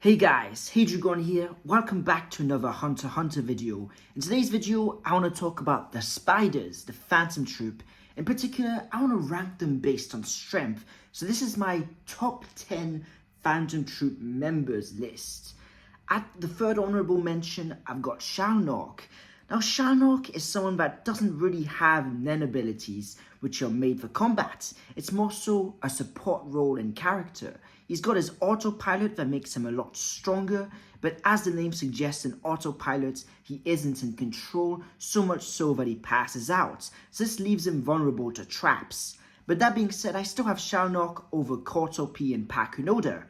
Hey guys, Dragon here. Welcome back to another Hunter x Hunter video. In today's video, I want to talk about the spiders, the Phantom Troupe. In particular, I want to rank them based on strength. So this is my top 10 Phantom Troupe members list. At the third honorable mention, I've got Shao. Now, Shao is someone that doesn't really have Nen abilities, which are made for combat. It's more so a support role in character. He's got his autopilot that makes him a lot stronger, but as the name suggests in autopilot, he isn't in control, so much so that he passes out. So this leaves him vulnerable to traps. But that being said, I still have Shao over Kotopi and Pakunoda.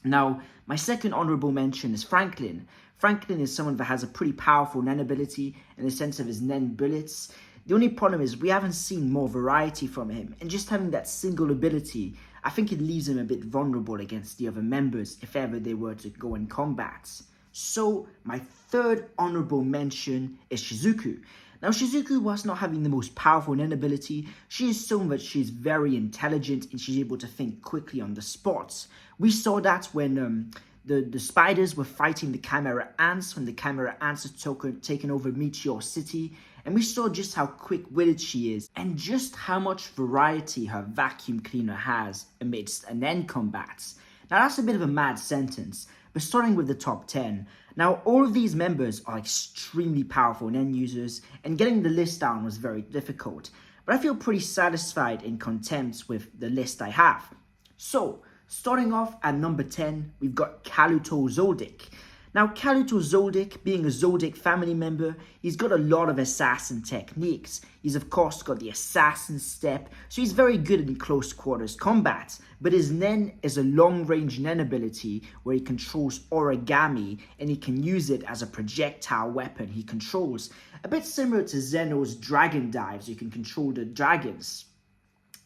Now, my second honorable mention is Franklin. Franklin is someone that has a pretty powerful Nen ability in the sense of his Nen bullets. The only problem is we haven't seen more variety from him, and just having that single ability, I think it leaves him a bit vulnerable against the other members if ever they were to go in combat. So, my third honorable mention is Shizuku. Now, Shizuku, whilst not having the most powerful Nen ability, she is someone that she's very intelligent and she's able to think quickly on the spot. We saw that when the spiders were fighting the Chimera Ants, when the Chimera Ants had taken over Meteor City, and we saw just how quick-witted she is, and just how much variety her vacuum cleaner has amidst an end combats. Now that's a bit of a mad sentence, but starting with the top 10. Now all of these members are extremely powerful Nen users, and getting the list down was very difficult, but I feel pretty satisfied and content with the list I have. So, starting off at number 10, we've got Zodic. Now, Zodic, being a Zodic family member, he's got a lot of assassin techniques. He's of course got the assassin step, so he's very good in close quarters combat. But his Nen is a long range Nen ability where he controls origami and he can use it as a projectile weapon he controls. A bit similar to Zeno's dragon dives, you can control the dragons.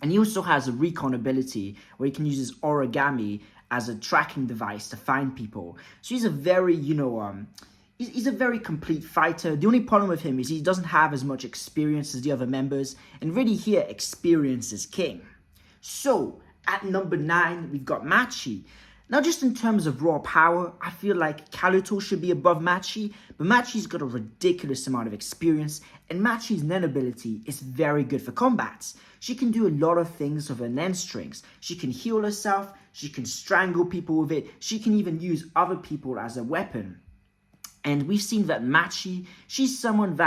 And he also has a recon ability where he can use his origami as a tracking device to find people. So he's a very, he's a very complete fighter. The only problem with him is he doesn't have as much experience as the other members. And really here, experience is king. So at number 9, we've got Matchi. Now, just in terms of raw power, I feel like Kaluto should be above Matchi, but Matchi's got a ridiculous amount of experience, and Matchi's Nen ability is very good for combat. She can do a lot of things with her Nen strings. She can heal herself, she can strangle people with it, she can even use other people as a weapon. And we've seen that Matchi, she's someone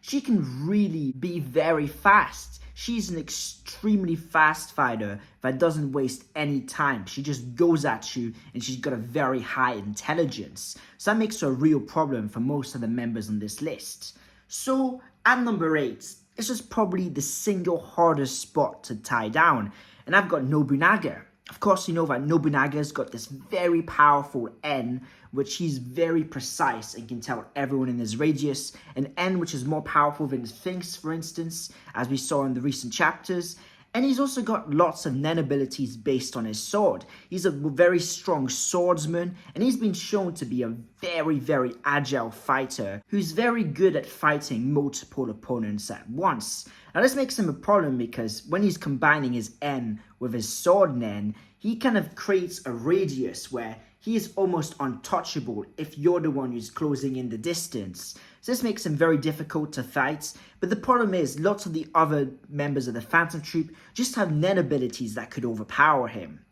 she can really be very fast. She's an extremely fast fighter that doesn't waste any time. She just goes at you and she's got a very high intelligence. So that makes her a real problem for most of the members on this list. So at number 8, this is probably the single hardest spot to tie down. And I've got Nobunaga. Of course, you know that Nobunaga's got this very powerful N, which he's very precise and can tell everyone in his radius. An N which is more powerful than Sphinx, for instance, as we saw in the recent chapters. And he's also got lots of Nen abilities based on his sword. He's a very strong swordsman, and he's been shown to be a very, very agile fighter who's very good at fighting multiple opponents at once. Now this makes him a problem because when he's combining his N with his sword Nen, he kind of creates a radius where he is almost untouchable if you're the one who's closing in the distance. So this makes him very difficult to fight, but the problem is lots of the other members of the Phantom Troupe just have Nen abilities that could overpower him.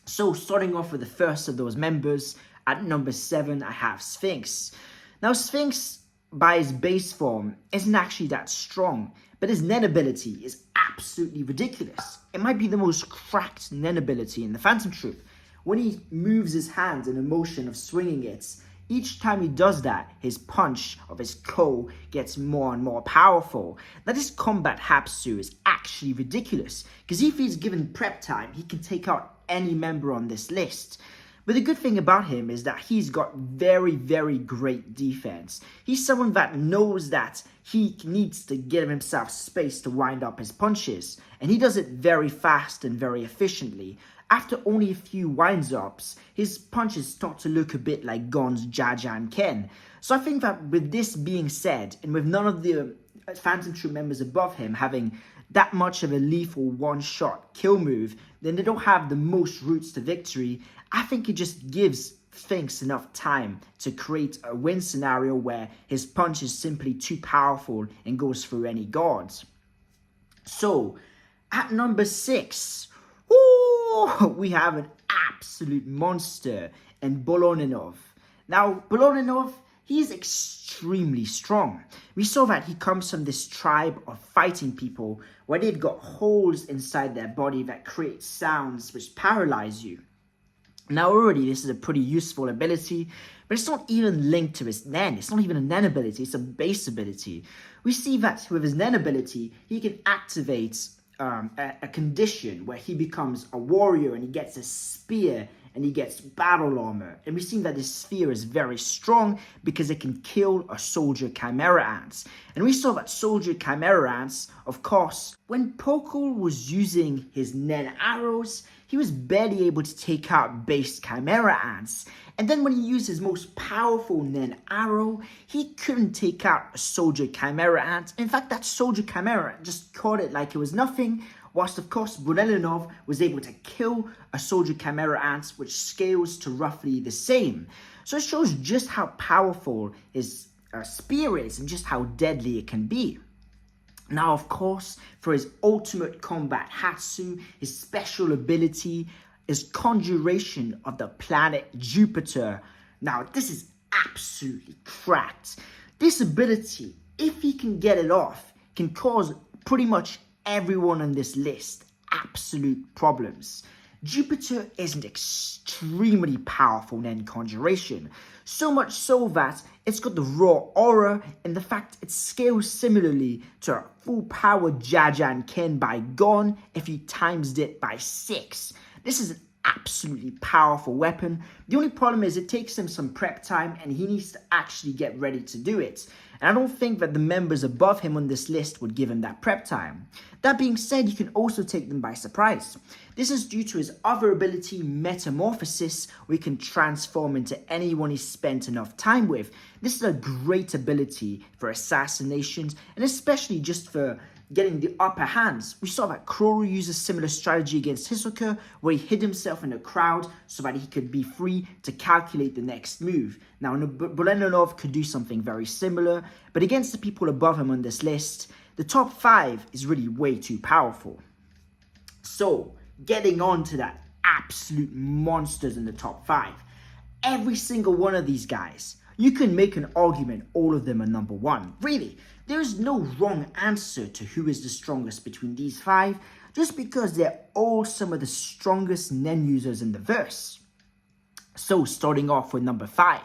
So starting off with the first of those members, at number 7 I have Sphinx. Now Sphinx, by his base form, isn't actually that strong, but his Nen ability is absolutely ridiculous. It might be the most cracked Nen ability in the Phantom Troupe. When he moves his hand in a motion of swinging it, each time he does that, his punch of his Ko gets more and more powerful. Now this combat Hapsu is actually ridiculous, because if he's given prep time, he can take out any member on this list. But the good thing about him is that he's got very, very great defense. He's someone that knows that he needs to give himself space to wind up his punches, and he does it very fast and very efficiently. After only a few winds-ups, his punches start to look a bit like Gon's Jajan Ken. So I think that with this being said, and with none of the Phantom Troupe members above him having that much of a lethal one-shot kill move, then they don't have the most routes to victory. I think it just gives Sphinx enough time to create a win scenario where his punch is simply too powerful and goes through any guards. So, at number 6, we have an absolute monster in Bolonov. Now, Bolonov, he is extremely strong. We saw that he comes from this tribe of fighting people where they've got holes inside their body that create sounds which paralyze you. Now already this is a pretty useful ability, but it's not even linked to his Nen. It's not even a Nen ability, it's a base ability. We see that with his Nen ability, he can activate a condition where he becomes a warrior and he gets a spear and he gets battle armor. And we've seen that this sphere is very strong because it can kill a soldier chimera ants. And we saw that soldier chimera ants, of course, when Pokel was using his Nen arrows, he was barely able to take out base chimera ants. And then when he used his most powerful Nen arrow, he couldn't take out a soldier chimera ant. In fact, that soldier chimera ant just caught it like it was nothing, whilst of course Bolonov was able to kill a soldier chimera ant, which scales to roughly the same. So it shows just how powerful his spear is and just how deadly it can be. Now, of course, for his ultimate combat Hatsu, his special ability is conjuration of the planet Jupiter. Now, this is absolutely cracked. This ability, if he can get it off, can cause pretty much everyone on this list absolute problems. Jupiter is an extremely powerful Nen conjuration, so much so that it's got the raw aura and the fact it scales similarly to a full power Jajan Ken by Gon if you times it by 6. This is an absolutely powerful weapon. The only problem is it takes him some prep time and he needs to actually get ready to do it. And I don't think that the members above him on this list would give him that prep time. That being said, you can also take them by surprise. This is due to his other ability, Metamorphosis, where he can transform into anyone he's spent enough time with. This is a great ability for assassinations and especially just for getting the upper hands. We saw that Kroo used a similar strategy against Hisoka, where he hid himself in the crowd so that he could be free to calculate the next move. Now, Bolonov could do something very similar, but against the people above him on this list, the top 5 is really way too powerful. So, getting on to that absolute monsters in the top 5. Every single one of these guys, you can make an argument all of them are number 1. Really, there is no wrong answer to who is the strongest between these 5, just because they're all some of the strongest Nen users in the verse. So starting off with number 5,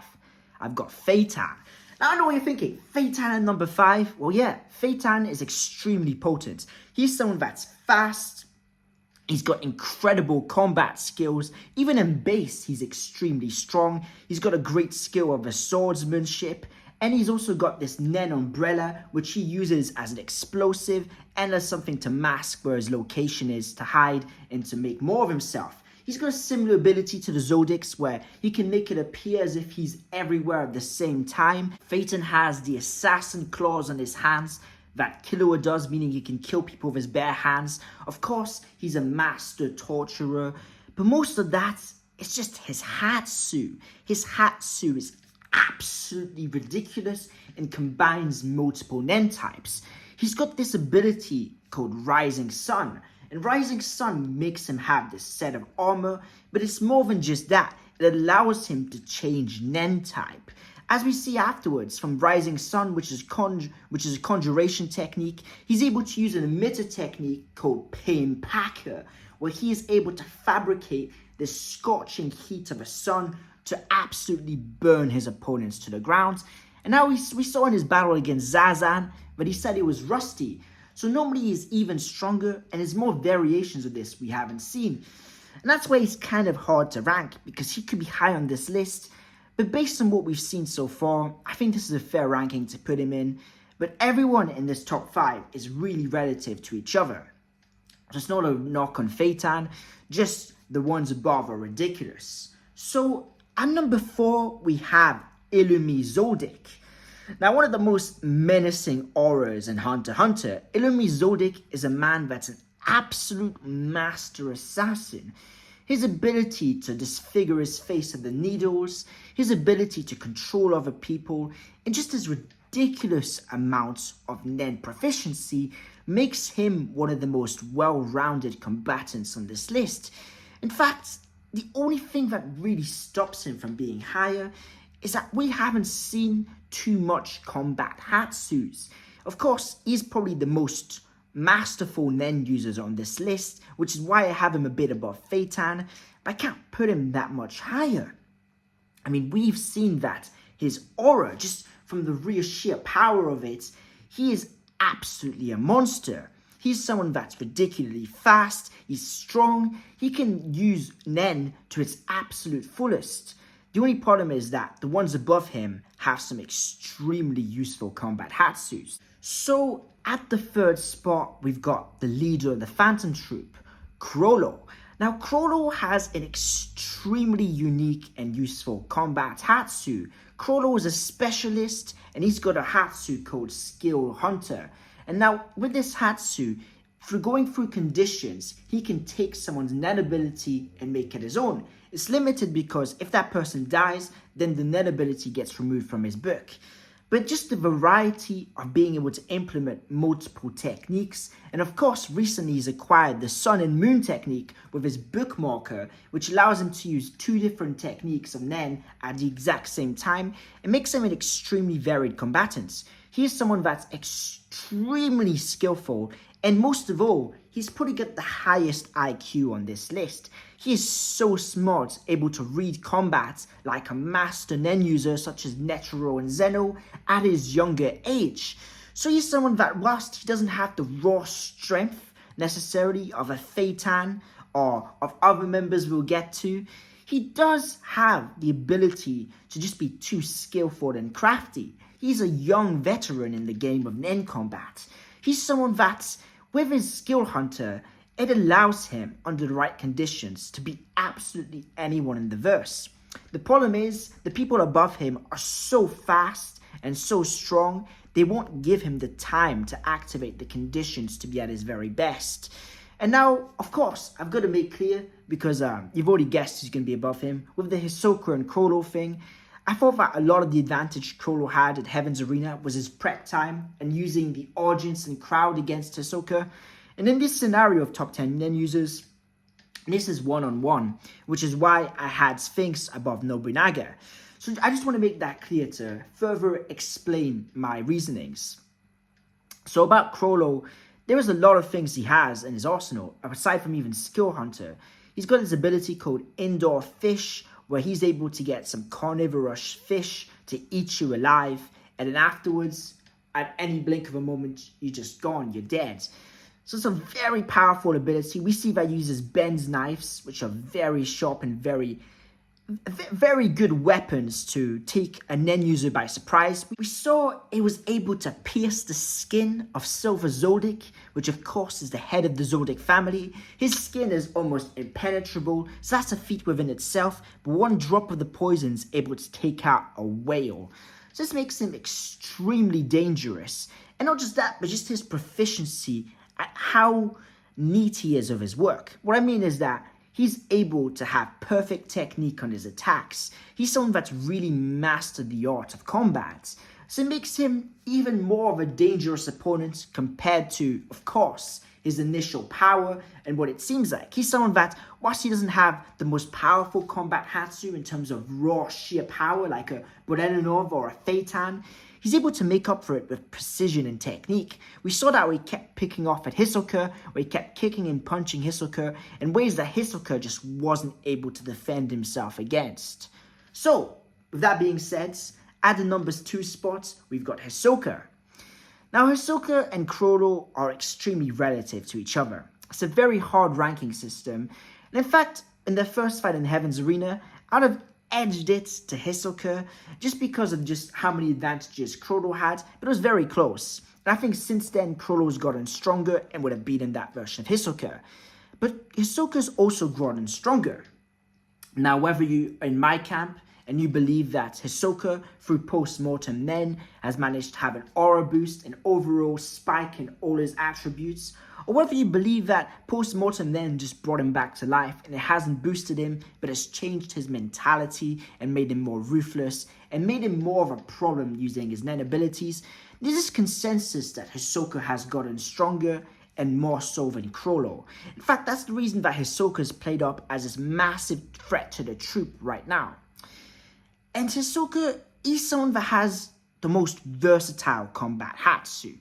I've got Fatan. Now I know what you're thinking, Fatan at number 5? Well yeah, Fatan is extremely potent. He's someone that's fast, he's got incredible combat skills. Even in base, he's extremely strong. He's got a great skill of a swordsmanship. And he's also got this Nen umbrella, which he uses as an explosive and as something to mask where his location is, to hide and to make more of himself. He's got a similar ability to the Zodics where he can make it appear as if he's everywhere at the same time. Fatan has the assassin claws on his hands that Killua does, meaning he can kill people with his bare hands. Of course, he's a master torturer, but most of that is just his Hatsu. His Hatsu is absolutely ridiculous and combines multiple Nen types. He's got this ability called Rising Sun, and Rising Sun makes him have this set of armor, but it's more than just that. It allows him to change Nen type. As we see afterwards, from Rising Sun, which is a conjuration technique, he's able to use an emitter technique called Pain Packer, where he is able to fabricate the scorching heat of a sun to absolutely burn his opponents to the ground. And now we saw in his battle against Zazan, but he said it was rusty. So normally he's even stronger, and there's more variations of this we haven't seen. And that's why he's kind of hard to rank, because he could be high on this list. But based on what we've seen so far, I think this is a fair ranking to put him in. But everyone in this top 5 is really relative to each other. Just not a knock on Fatan, just the ones above are ridiculous. So at number 4, we have Ilumi Zodic. Now, one of the most menacing auras in Hunter x Hunter, Ilumi Zodic is a man that's an absolute master assassin. his ability to disfigure his face with the needles, his ability to control other people, and just his ridiculous amounts of Nen proficiency makes him one of the most well-rounded combatants on this list. In fact, the only thing that really stops him from being higher is that we haven't seen too much combat Hatsus. Of course, he's probably the most masterful Nen users on this list, which is why I have him a bit above Fatan, but I can't put him that much higher. I mean, we've seen that his aura, just from the real sheer power of it, he is absolutely a monster. He's someone that's ridiculously fast, he's strong, he can use Nen to its absolute fullest. The only problem is that the ones above him have some extremely useful combat Hatsus. So at the third spot, we've got the leader of the Phantom Troupe, Kroo. Now Kroo has an extremely unique and useful combat Hatsu. Kroo is a specialist and he's got a Hatsu called Skill Hunter. And now with this Hatsu, through going through conditions, he can take someone's Nen ability and make it his own. It's limited because if that person dies, then the Nen ability gets removed from his book. But just the variety of being able to implement multiple techniques, and of course recently he's acquired the Sun and Moon technique with his bookmarker, which allows him to use 2 different techniques of Nen at the exact same time and makes him an extremely varied combatant. He is someone that's extremely skillful, and most of all, he's probably got the highest IQ on this list. He is so smart, able to read combat like a master Nen user such as Netero and Zeno at his younger age. So he's someone that whilst he doesn't have the raw strength necessarily of a Fatan or of other members we'll get to, he does have the ability to just be too skillful and crafty. He's a young veteran in the game of Nen combat. He's someone that, with his Skill Hunter, it allows him, under the right conditions, to beat absolutely anyone in the verse. The problem is, the people above him are so fast and so strong, they won't give him the time to activate the conditions to be at his very best. And now, of course, I've got to make clear, because you've already guessed who's going to be above him, with the Hisoka and Kroo thing, I thought that a lot of the advantage Kroo had at Heaven's Arena was his prep time and using the audience and crowd against Hisoka. And in this scenario of top 10 Nen users, this is one-on-one, which is why I had Sphinx above Nobunaga. So I just want to make that clear to further explain my reasonings. So about Kroo, there is a lot of things he has in his arsenal, aside from even Skill Hunter. He's got his ability called Indoor Fish, where he's able to get some carnivorous fish to eat you alive, and then afterwards, at any blink of a moment, you're just gone, you're dead. So it's a very powerful ability. We see that he uses Ben's knives, which are very sharp and very good weapons to take a Nen user by surprise. We saw it was able to pierce the skin of Silver Zodic, which of course is the head of the Zodic family. His skin is almost impenetrable, so that's a feat within itself, but one drop of the poison is able to take out a whale. So this makes him extremely dangerous. And not just that, but just his proficiency at how neat he is of his work. What I mean is that he's able to have perfect technique on his attacks. He's someone that's really mastered the art of combat. So it makes him even more of a dangerous opponent compared to, of course, his initial power and what it seems like. He's someone that, whilst he doesn't have the most powerful combat Hatsu in terms of raw sheer power like a Borenov or a Fatan, he's able to make up for it with precision and technique. We saw that where he kept picking off at Hisoka, where he kept kicking and punching Hisoka in ways that Hisoka just wasn't able to defend himself against. So, with that being said, at the numbers 2 spots, we've got Hisoka. Now, Hisoka and Kroo are extremely relative to each other. It's a very hard ranking system. And in fact, in their first fight in Heaven's Arena, I'd have edged it to Hisoka just because of just how many advantages Kroo had, but it was very close. And I think since then, Kroo's gotten stronger and would have beaten that version of Hisoka. But Hisoka's also gotten stronger. Now, whether you are in my camp and you believe that Hisoka, through post-mortem Nen, has managed to have an aura boost, an overall spike in all his attributes, or whether you believe that post-mortem then just brought him back to life and it hasn't boosted him, but has changed his mentality and made him more ruthless and made him more of a problem using his nen abilities. There's this consensus that Hisoka has gotten stronger and more so than Kroo. In fact, that's the reason that Hisoka is played up as this massive threat to the Troupe right now. And Hisoka is someone that has the most versatile combat hatsu.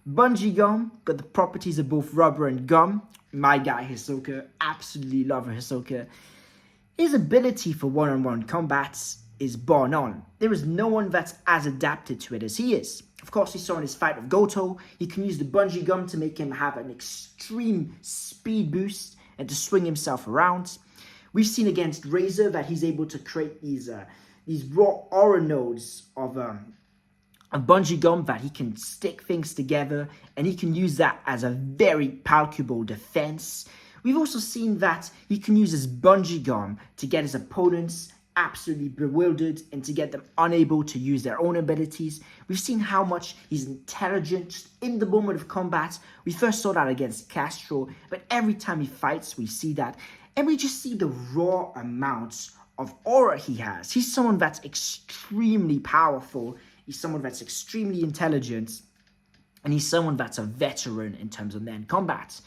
Bungee gum got the properties of both rubber and gum. My guy Hisoka, absolutely love Hisoka. His ability for one-on-one combats is bar none. There is no one that's as adapted to it as he is. Of course, we saw in his fight with Goto, he can use the bungee gum to make him have an extreme speed boost and to swing himself around. We've seen against Razor that he's able to create these raw aura nodes of a bungee gum that he can stick things together, and he can use that as a very palpable defense. We've also seen that he can use his bungee gum to get his opponents absolutely bewildered and to get them unable to use their own abilities. We've seen how much he's intelligent just in the moment of combat. We first saw that against Castro, but every time he fights, we see that. And we just see the raw amounts of aura he has. He's someone that's extremely powerful. He's someone that's extremely intelligent. And he's someone that's a veteran in terms of nen combat.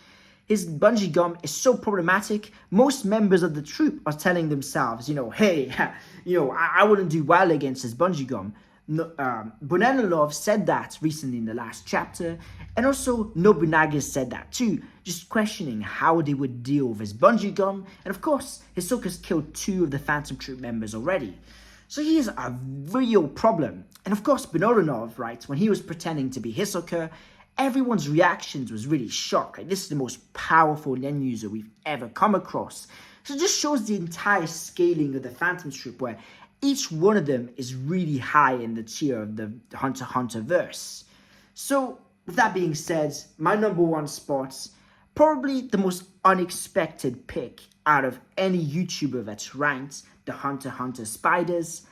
His bungee gum is so problematic, most members of the Troupe are telling themselves, hey, I wouldn't do well against his bungee gum. Bonov said that recently in the last chapter, and also Nobunaga said that too, just questioning how they would deal with his bungee gum. And of course, Hisoka's killed 2 of the Phantom Troupe members already. So he is a real problem. And of course, Bonov, right, when he was pretending to be Hisoka, everyone's reactions was really shocked. Like, this is the most powerful nen user we've ever come across. So it just shows the entire scaling of the Phantom Troupe, where each one of them is really high in the tier of the Hunter x Hunter verse. So with that being said, my number 1 spot, probably the most unexpected pick out of any YouTuber that's ranked the Hunter x Hunter spiders,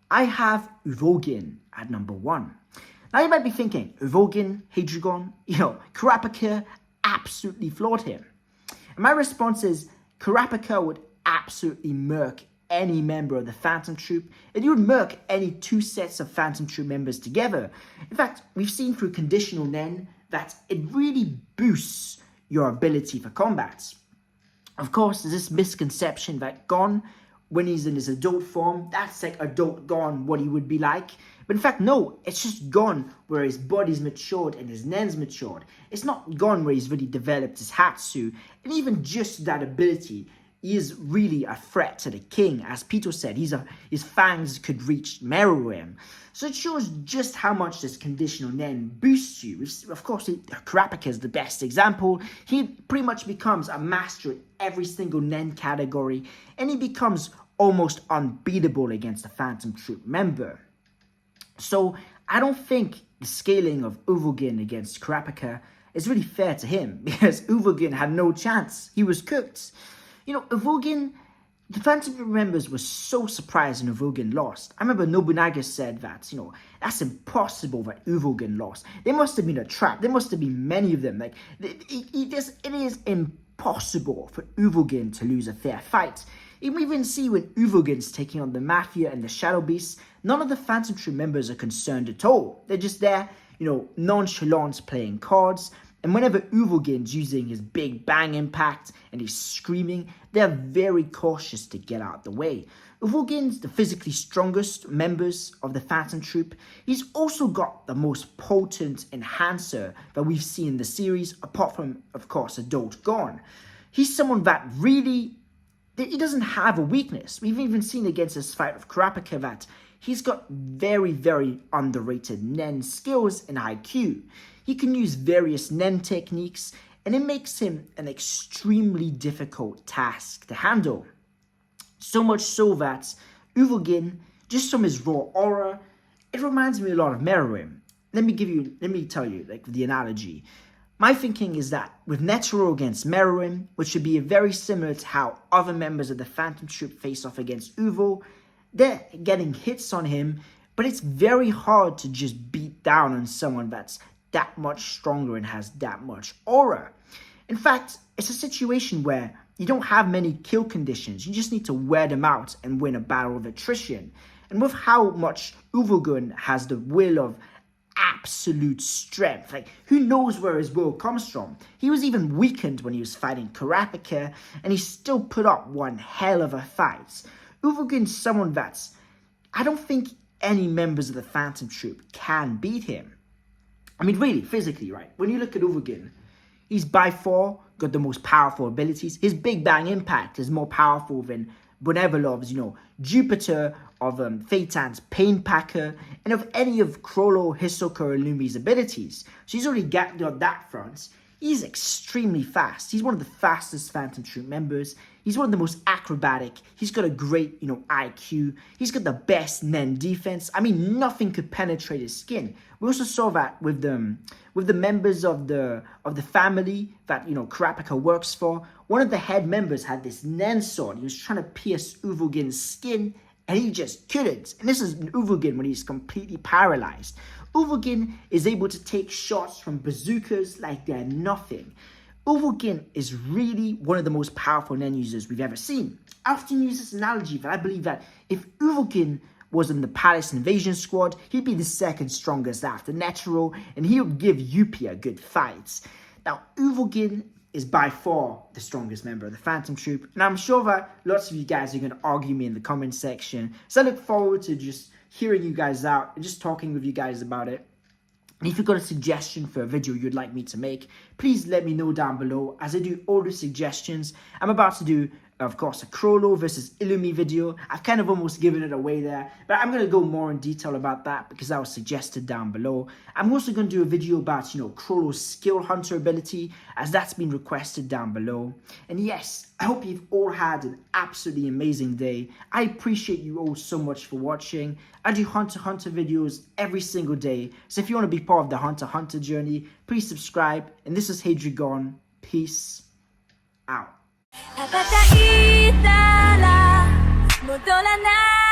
I have Uvogin at number 1. Now you might be thinking, Uvogin, Heidragon, Kurapika absolutely floored him. And my response is, Kurapika would absolutely murk any member of the Phantom Troupe, and he would murk any 2 sets of Phantom Troupe members together. In fact, we've seen through conditional nen that it really boosts your ability for combat. Of course, there's this misconception that Gon, when he's in his adult form, that's like adult Gon, what he would be like. But in fact, no, it's just Gon where his body's matured and his nen's matured. It's not Gon where he's really developed his Hatsu. And even just that ability, he is really a threat to the king. As Pito said, his fangs could reach Meruem. So it shows just how much this conditional nen boosts you. Of course, Kurapika is the best example. He pretty much becomes a master in every single nen category, and he becomes almost unbeatable against a Phantom Troupe member. So I don't think the scaling of Uvogin against Kurapika is really fair to him, because Uvogin had no chance. He was cooked. Uvogin, the Phantom Troupe members were so surprised when Uvogin lost. I remember Nobunaga said that, that's impossible that Uvogin lost. There must have been a trap. There must have been many of them. It is impossible for Uvogin to lose a fair fight. You even see when Uvogin's taking on the Mafia and the Shadow Beasts, none of the Phantom Troupe members are concerned at all. They're just there, nonchalant playing cards. And whenever Uvogin's using his big bang impact and he's screaming, they're very cautious to get out the way. Uvogin's the physically strongest members of the Phantom Troupe. He's also got the most potent enhancer that we've seen in the series, apart from, of course, Adult Gon. He's someone that really, he doesn't have a weakness. We've even seen against his fight with Kurapika that he's got very, very underrated nen skills and IQ. He can use various nen techniques, and it makes him an extremely difficult task to handle. So much so that Uvogin, just from his raw aura, it reminds me a lot of Meruem. Let me tell you, the analogy. My thinking is that with Netero against Meruem, which should be very similar to how other members of the Phantom Troupe face off against Uvo, they're getting hits on him, but it's very hard to just beat down on someone that's that much stronger and has that much aura. In fact, it's a situation where you don't have many kill conditions. You just need to wear them out and win a battle of attrition. And with how much Uvogun has the will of absolute strength, like who knows where his will comes from. He was even weakened when he was fighting Kurapika, and he still put up one hell of a fight. Uvogun's someone that's, I don't think any members of the Phantom Troupe can beat him. I mean, really, physically, right? When you look at Uvogun, he's by far got the most powerful abilities. His Big Bang Impact is more powerful than Bonevolov's, Jupiter, of Fatan's Pain Packer, and of any of Kroo, Hisoka, or Ilumi's abilities. So he's already got on that front. He's extremely fast. He's one of the fastest Phantom Troupe members. He's one of the most acrobatic. He's got a great, IQ. He's got the best Nen defense. I mean, nothing could penetrate his skin. We also saw that with the members of the family that Kurapika works for. One of the head members had this Nen sword. He was trying to pierce Uvogun's skin, and he just couldn't. And this is Uvogun when he's completely paralyzed. Uvogun is able to take shots from bazookas like they're nothing. Uvogun is really one of the most powerful Nen users we've ever seen. I often use this analogy that I believe that if Uvogun was in the Palace Invasion Squad, he'd be the second strongest after Netero, and he would give Yuppie a good fight. Now, Uvogun is by far the strongest member of the Phantom Troupe, and I'm sure that lots of you guys are going to argue me in the comment section, so I look forward to just hearing you guys out and just talking with you guys about it. And if you've got a suggestion for a video you'd like me to make, please let me know down below, as I do all the suggestions. I'm about to do, of course, a Kroo versus Ilumi video. I've kind of almost given it away there, but I'm going to go more in detail about that because that was suggested down below. I'm also going to do a video about, Kroo's skill hunter ability, as that's been requested down below. And yes, I hope you've all had an absolutely amazing day. I appreciate you all so much for watching. I do Hunter x Hunter videos every single day, so if you want to be part of the Hunter x Hunter journey, please subscribe. And this is Hadrigon. Peace out. 羽ばたいたら戻らない